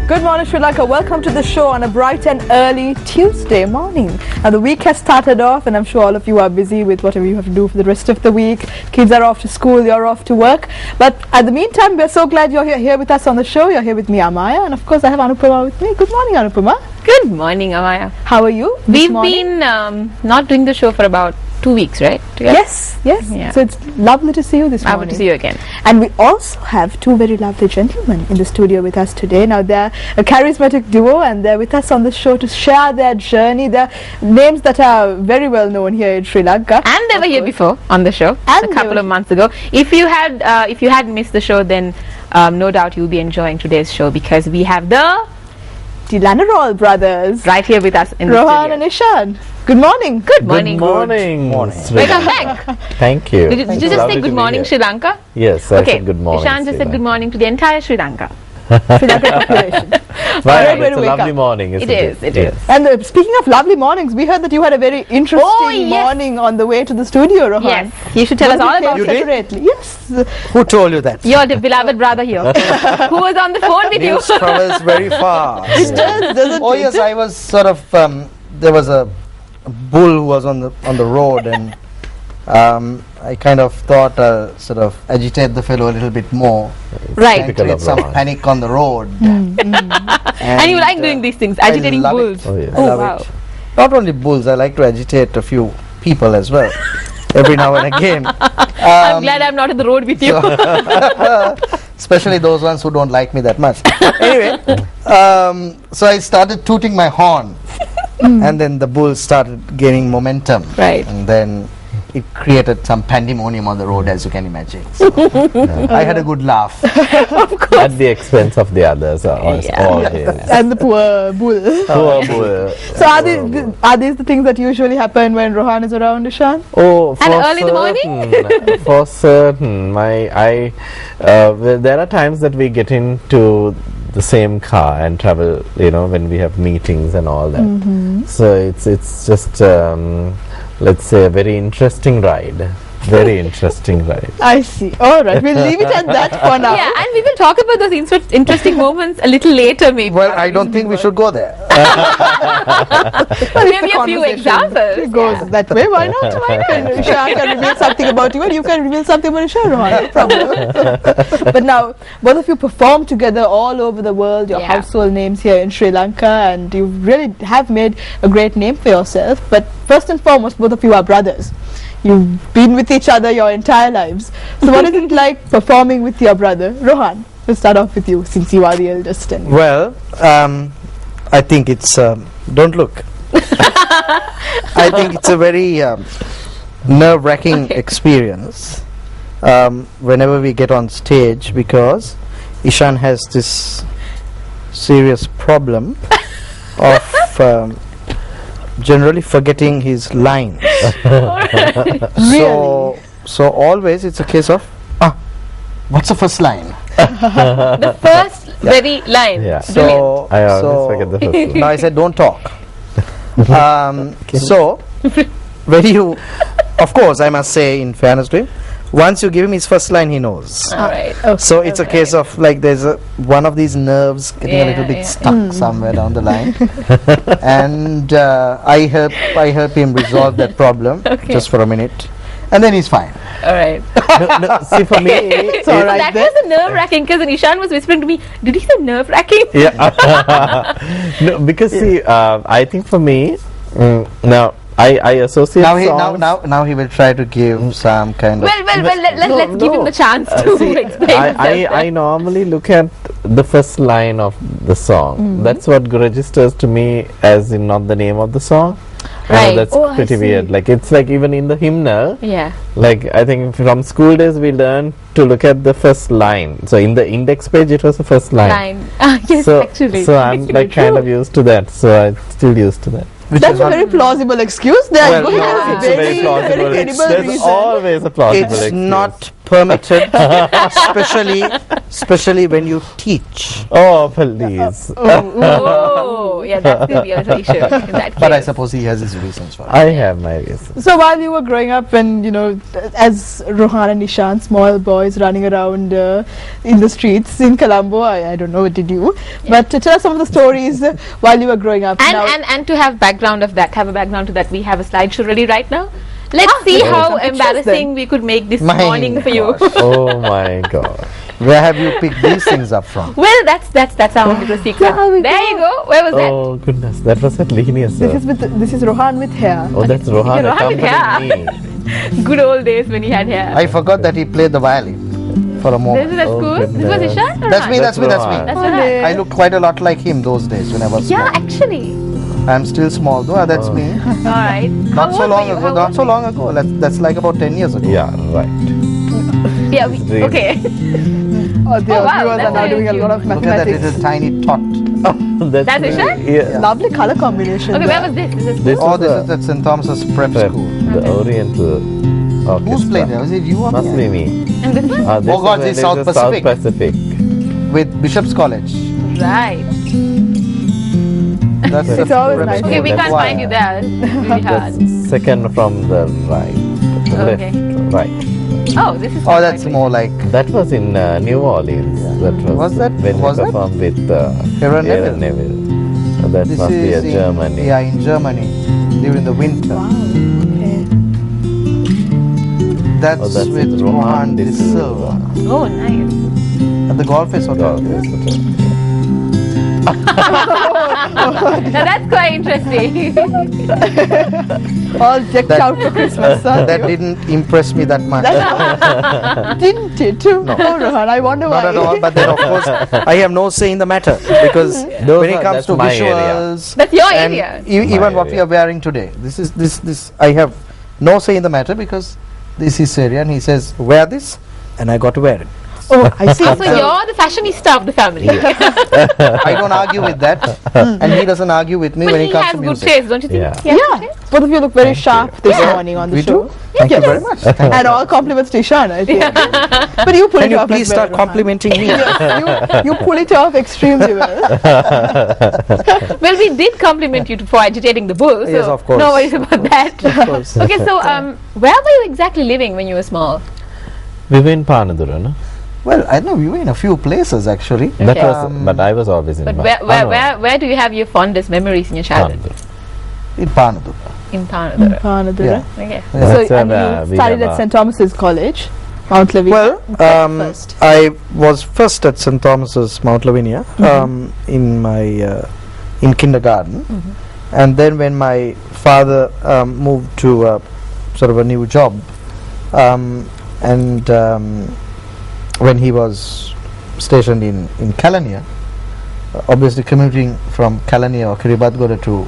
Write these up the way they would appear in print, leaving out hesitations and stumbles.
Good morning, Sri Lanka. Welcome to the show on a bright and early Tuesday morning. Now, the week has started off, and I'm sure all of you are busy with whatever you have to do for the rest of the week. Kids are off to school, you're off to work. But at the meantime, we're so glad you're here with us on the show. You're here with me, Amaya, and of course, I have Anupama with me. Good morning, Anupama. Good morning, Amaya. How are you? We've been not doing the show for about 2 weeks, right? Yes. Yeah. So it's lovely to see you this morning. Lovely to see you again. And we also have two very lovely gentlemen in the studio with us today. Now, they're a charismatic duo, and they're with us on the show to share their journey. They're names that are very well known here in Sri Lanka. And they were here before on the show a couple of months ago. If you had missed the show, then no doubt you'll be enjoying today's show, because we have the Dilanarol brothers right here with us in Rohan the and Ishan. Good morning. Good morning. Good morning. Welcome back. Thank you. Did you just say good morning, Sri Lanka? Yes, I said good morning. Ishan just said good morning to the entire Sri Lanka. Sri Lanka population. Right, it's a lovely morning, isn't it? It is. And speaking of lovely mornings, we heard that you had a very interesting morning on the way to the studio, Rohan. Yes, you should tell us all about it. Separately. Yes. Who told you that? Your beloved brother here, who was on the phone with you. News travels very fast. It does, doesn't Oh it? yes, I was sort of. There was a bull who was on the road, and I kind of thought sort of agitate the fellow a little bit more. Right. And create some panic on the road. And you like doing these things, agitating bulls. Oh, yes. I love it. Not only bulls, I like to agitate a few people as well, every now and again. I'm glad I'm not on the road with you. Especially those ones who don't like me that much. Anyway, so I started tooting my horn, and then the bull started gaining momentum. Right. And then it created some pandemonium on the road, as you can imagine. So I had a good laugh. At the expense of the others. Always. And the poor bull. Poor bull. So are these the things that usually happen when Rohan is around, Ishan? Oh, And early in the morning? For certain. Well, there are times that we get into the same car and travel, when we have meetings and all that. So it's just, let's say, a very interesting ride. Very interesting ride. I see. All right, we'll leave it at that for now. Yeah, and we will talk about those interesting moments a little later, maybe. Well, I don't think we should go there. Maybe a few examples. It goes that way. Why not? Ishan can reveal something about you, and you can reveal something about Ishan, Rohan. No problem. But now, both of you perform together all over the world. Your household names here in Sri Lanka, and you really have made a great name for yourself. But first and foremost, both of you are brothers. You've been with each other your entire lives. So what is it like performing with your brother? Rohan, we'll start off with you, since you are the eldest. Well, I think it's don't look. I think it's a very nerve-wracking experience whenever we get on stage, because Ishan has this serious problem of generally forgetting his lines. Really? So always it's a case of what's the first line? The first very line. Yeah. So I always forget the first one. now I said don't talk. So when you, of course, I must say in fairness to him, once you give him his first line, he knows. All right. So it's a case of like there's one of these nerves getting a little bit stuck somewhere down the line, and I help him resolve that problem just for a minute, and then he's fine. All right. No, see, for me, It's all right That then. was a nerve-wracking, because Ishan was whispering to me, did he say nerve-wracking? no, because see, I think for me, now I associate songs. Now he will try to give some kind of. Well, let's give him the chance to explain I normally look at the first line of the song. That's what registers to me as in not the name of the song. Right. That's pretty weird. Like it's like even in the hymnal. Yeah. Like I think from school days we learned to look at the first line. So in the index page it was the first line. Yes, so, actually. So I'm like kind of used to that. So I'm still used to that. That's a very plausible excuse. There Well, you no, have It's a very plausible. credible There's reason. always a plausible It's excuse. not permitted, especially when you teach. Oh, please. Oh, yeah, that's the real issue in that case. But I suppose he has his reasons for it. I have my reasons. So while you were growing up and, you know, as Rohan and Ishan, small boys running around in the streets in Colombo, I don't know, what did you? Yeah. But tell us some of the stories while you were growing up. And to have background of that, have a background to that, we have a slideshow ready right now. Let's see how embarrassing we could make this morning for you. Oh my God. Where have you picked these things up from? Well, that's our little secret. There you go. Where was that? Oh goodness, that was at Lihinius. This is Rohan with hair. Oh, that's Rohan Rohan with accompanying me. Good old days when he had hair. I forgot that he played the violin for a moment. This is at school. This was Ishan or That's me. Rohan? That's me. That's Rohan. I looked quite a lot like him those days when I was small. Yeah, actually. I'm still small though. That's me. All right. Not so long ago. Not so long ago. That's like about 10 years ago. Yeah, right. Yeah. Really. Okay. Oh, the wow, viewers that's are now very doing a lot of Look at that mathematics. little tiny tot. That's Ishan? Yeah. Lovely color combination. Okay, there. where was this? Is this This Oh, was this the is at St. Thomas's Prep prep, School. the Oriental Orchestra. Who's playing there? Was it you or Must me? be me. and this one? This Oh God, is this is the South Pacific. Pacific. With Bishop's College. Right. That's It's the always prep nice. school. Okay, we that's can't why. find you there. It's really hard. That's second from the right. Okay. Left, right. Oh, this is. Oh, that's more like That was in New Orleans. That Was that- when was we that? performed with Aaron Aaron Neville. Neville. So that This must be is a Germany. Yeah, in Germany during the winter. Wow. Okay. That's, Oh, that's with with Rohan Rohan de de Silva Oh, nice. at the Golf Face Hotel. God, yes, okay. Now that's quite interesting. All decked That- out for Christmas. That didn't impress me that much. Didn't it? No, Rohan. I wonder why. Not at all. But then, of course, I have no say in the matter because when it comes that's to my area. visuals That's your and area. even My what we area. are wearing today, this I have no say in the matter because this is area, and he says wear this, and I got to wear it. Oh, I see. So you're the fashionista of the family. I don't argue with that, and he doesn't argue with me But when he it comes has to good music. taste, don't you think? Yeah. He has good Yeah, taste? both of you look very Thank sharp you. this Yeah. morning on the We show. do. Thank you very much. Thank you. And all compliments to Ishan, I think. But you pull Can it you off please as well, start Rohan. complimenting me? Yes, you pull it off extremely well. Well, we did compliment you for agitating the bull. So Yes, of course. No worries about that. course. Okay, so where were you exactly living when you were small? We were in Panadura, no? Well, I know we were in a few places actually. That Okay. was, but I was always in But Panadura. where do you have your fondest memories in your childhood? In Panadu. In Panadura. Panadura. Yeah. Okay. So, That's and where you we studied have at a- St. Thomas's College, Mount Lavinia. Well, first. I was first at St. Thomas's, Mount Lavinia, in my in kindergarten, and then when my father moved to sort of a new job, and when he was stationed in Kelaniya, obviously commuting from Kelaniya or Kiribati to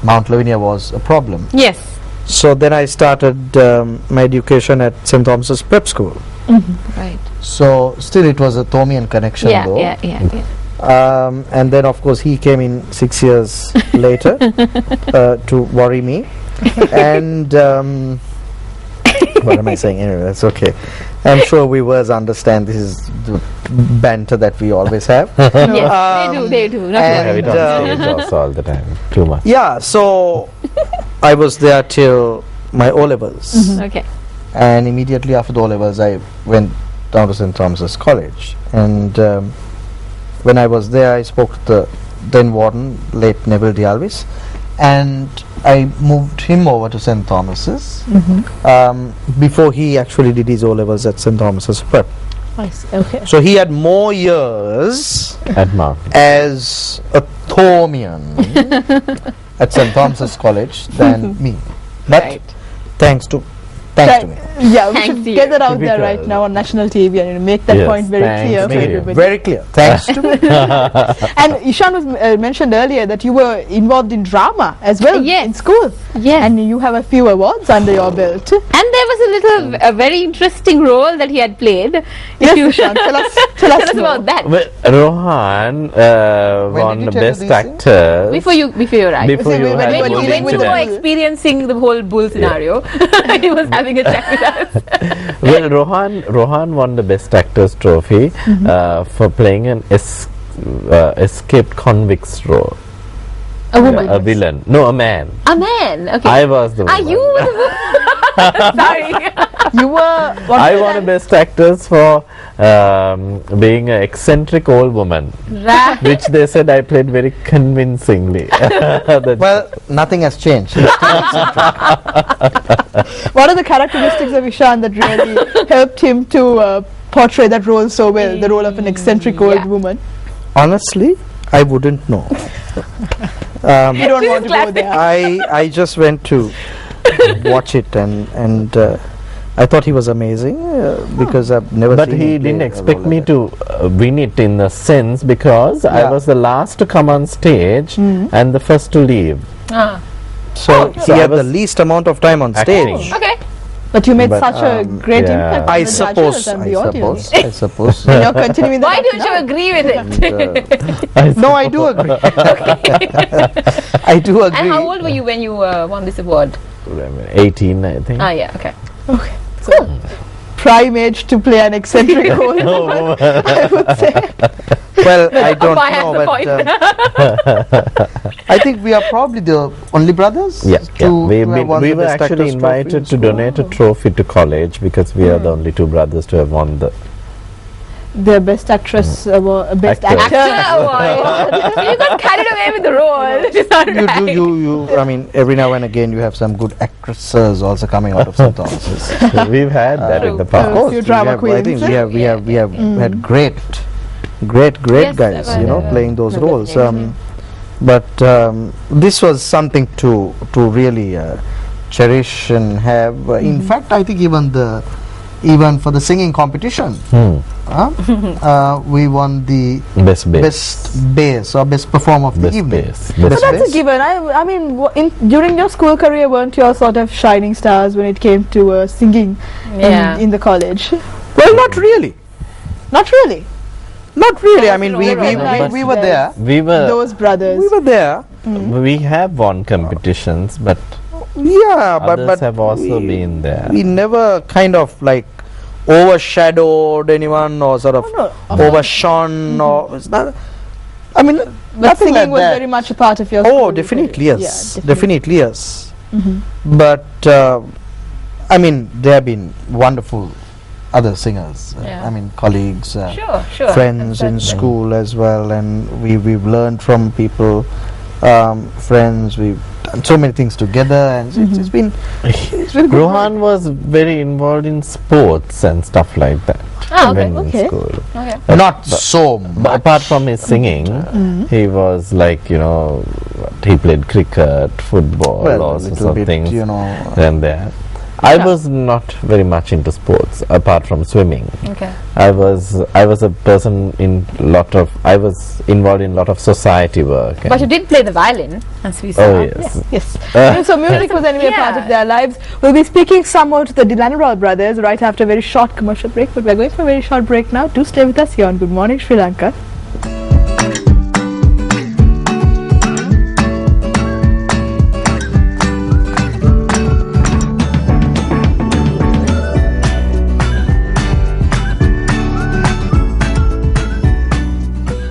Mount Lavinia was a problem. Yes. So then I started my education at St. Thomas's Prep School. Right. So still it was a Thomian connection Yeah, though. yeah. And then of course he came in 6 years later to worry me. And what am I saying? Anyway, that's okay. I'm sure viewers understand this is the banter that we always have. Yes, they do. Not and, Have it on stage also all the time. Too much. Yeah, so I was there till my O levels. okay. And immediately after the O levels I went down to St. Thomas's College, and when I was there I spoke to the then warden, late Neville D'Alvis, and I moved him over to St. Thomas's before he actually did his O levels at St. Thomas's Prep. I see. Okay. So he had more years At Mount. as a Thomian at St. Thomas's College than me, but Right. thanks to me. Yeah, we Thanks should to get you. that out there right Typical. now on national TV and make that Yes, point very thanks clear to for you. everybody. Very clear. Thanks to me. And Ishan was mentioned earlier that you were involved in drama as well Yes. in school. Yes. And you have a few awards under your belt. And there was a very interesting role that he had played. Yes, Ishan, tell us Tell us more. about that. Well, Rohan won did you the tell best these things? actor. Before you arrived. Before See, you when had you were bull dealing with When you the were incident. bull. experiencing the whole bull scenario, he was having having a chat with us. Well, Rohan won the Best Actors trophy for playing an escaped convict's role. A woman. A villain. No, a man. A man. Okay. I was the Are woman. you the Sorry. You were. I won a Best Actors for being an eccentric old woman, Right. which they said I played very convincingly. Well, nothing has changed. What are the characteristics of Ishan that really helped him to portray that role so well, the role of an eccentric old woman? Honestly, I wouldn't know. You don't want to go there. I just went to watch it and I thought he was amazing because I've never But seen he him didn't play a expect role me like to win it in a sense because I Yeah. was the last to come on stage and the first to leave. that. So he So I had the was least amount of time on acting. stage. Okay. But you made But, such a great yeah. impact on I the suppose. judges and the audience. I suppose. And you're continuing that Why up don't you now. agree with it? No, I do agree. I do agree. And how old were you when you won this award? 18, I think. Ah, yeah. Okay. Okay. So, prime age to play an eccentric old woman, I would say. Well, I don't Appa has know, the but point. I think we are probably the only brothers. Yeah, to we have won the were Best actually Actors invited trophy. to donate a trophy to college because we are the only two brothers to have won the. The best actress award, best Actor. actor. Actor award. You got carried away with the role. It's not You right. do, you. I mean, every now and again, you have some good actresses also coming out of St. Thomas's. We've had that in the Of past. course. few drama I think queens. we have had great Yes, guys, well, you know, yeah. playing those No, roles. definitely. But this was something to really cherish and have. In fact, I think even for the singing competition, we won the Best bass. best bass or best performer of the Best evening. bass. So Best that's bass. a given. I mean, during your school career, weren't you all sort of shining stars when it came to singing Yeah. in the college? Well, not really. Not really. Not really. I mean, No, we no, we were there. We were. Those brothers. We were there. We have won competitions, but Yeah, others but have also we, been there. we never kind of like overshadowed anyone or sort of no. overshone or it's not. I mean, But nothing singing like was that. very much a part of your Oh, school definitely career. yes, Yeah, definitely yes. Mhm. But I mean, there have been wonderful other singers. Yeah. I mean, colleagues, Sure. friends in That's- school as well, and we've learned from people, friends. We've done so many things together, and it's been good. Rohan was very involved in sports and stuff like that. Ah, okay. when in Okay. school. Okay. Not so But much. apart from his singing, he was like, he played cricket, football, Well, a all sorts little of bit, things. you know. And there. I was not very much into sports apart from swimming. Okay. I was a person I was involved in a lot of society work. But you did play the violin, as we saw. Oh yes. Yes. So music was anyway a part Yeah. of their lives. We'll be speaking some more to the Dilanaral brothers right after a very short commercial break. But we're going for a very short break now. Do stay with us here on Good Morning Sri Lanka.